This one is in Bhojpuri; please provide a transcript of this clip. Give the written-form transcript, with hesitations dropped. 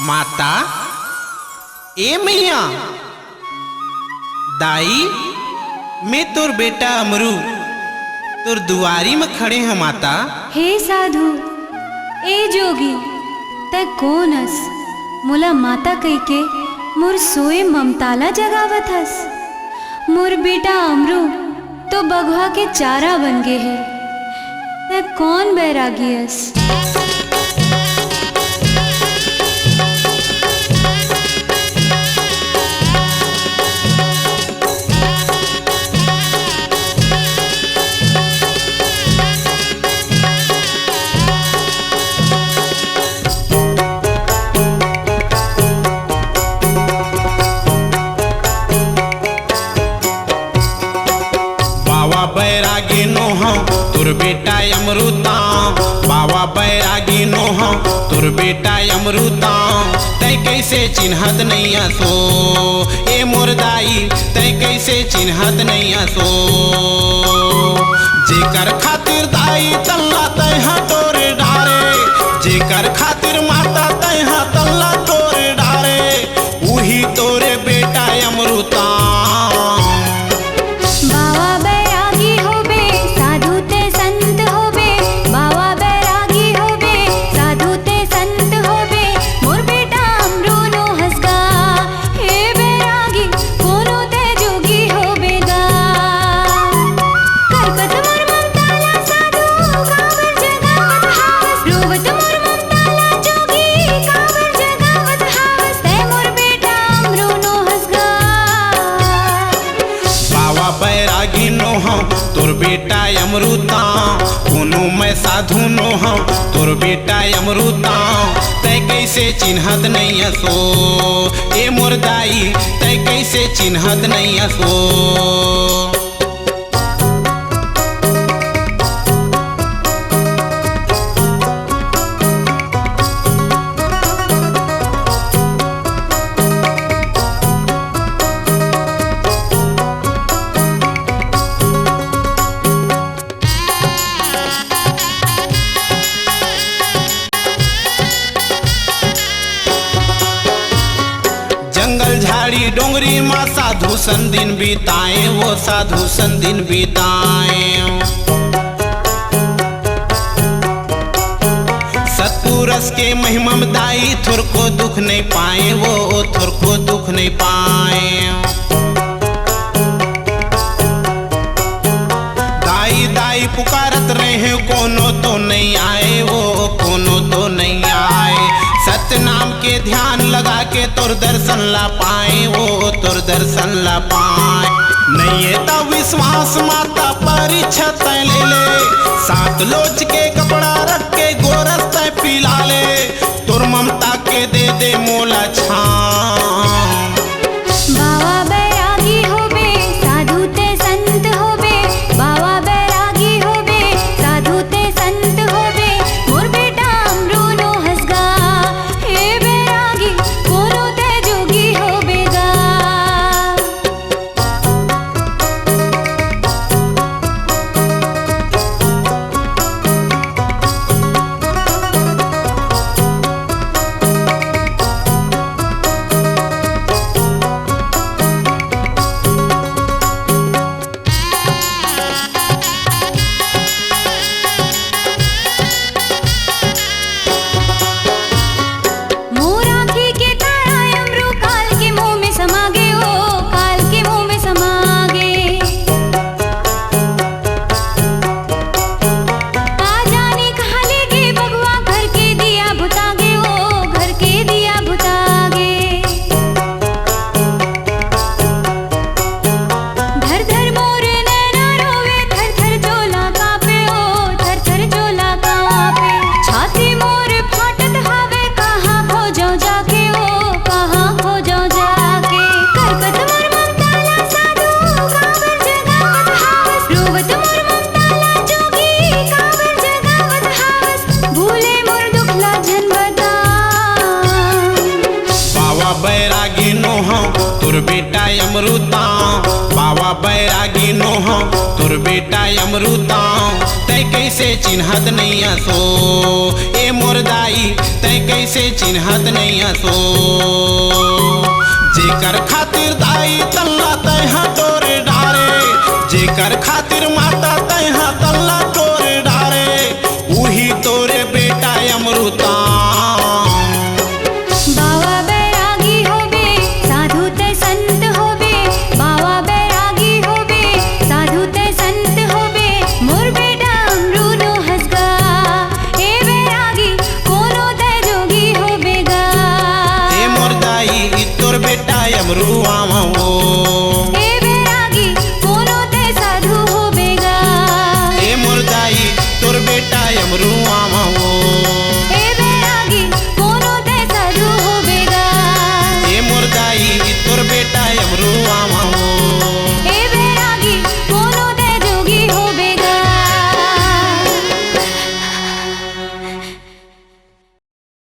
माता ए मैया दाई मैं तोर बेटा अमरू तोर दुआरी में खड़े हैं माता। हे साधु ए जोगी तै कौन हस मोला माता कह के मोर सोए ममताला जगावत हस। मोर बेटा अमरू तो बघवा के चारा बन गे है। तै कौन बैरागी हस? बैरागी नो हम तुर बेटा अमरूता बाबा बैरागी नो हम तुर बेटा अमरूता तै कैसे चिन्हत नहीं सो ए मोर दाई तै कैसे चिन्हत नहीं सो जेकर खातिर दाई तल्ला तैहा तोर डारे जेकर खातिर माता तैहा तल्ला तोर डारे वही तोरे बेटा अमरूता। बैरागी नो हम तोर बेटा अमरूता कोनो मैं साधु नो हम तोर बेटा अमरूता तै कैसे चिन्हत नहीं सो ए मोर दाई तै कैसे चिन्हत नहीं सो। जंगल झाड़ी डोंगरी माँ साधु सन दिन बिताए वो साधु सन दिन बिताए सतपुरुष के महिमा में दाई थोर को दुख नहीं पाए वो थोर को दुख नहीं पाए। दाई दाई पुकारत रहे कोनो तो नहीं आए वो कोनो तो नहीं आए। सत्य नाम के ध्यान लगा के तोर दर्शन ला पाए वो तोर दर्शन ला पाए। नहीं है तो विश्वास माता परीक्षा तय ले ले सात लोच के कपड़ा रख के गोरस तय पिला ले तोर ममता के दे दे मोला छाम। बाबा बैरागी होबे साधु ते संत होबे बाबा बैरागी होबे साधु ते संत होबे मोर बेटा अमरू नो हसगा हे बैरागी कोनो ते जोगी होबेगा। बैरागी नो हम तुर बेटा अमरूता बाबा बैरागी नोह तोर बेटा अमरुताओ तै कैसे चिन्हत नहीं असो ए मोर दाई तै कैसे चिन्हत नहीं असो जेकर खातिर दाई तल्ला तै तोर डारे जेकर खातिर माता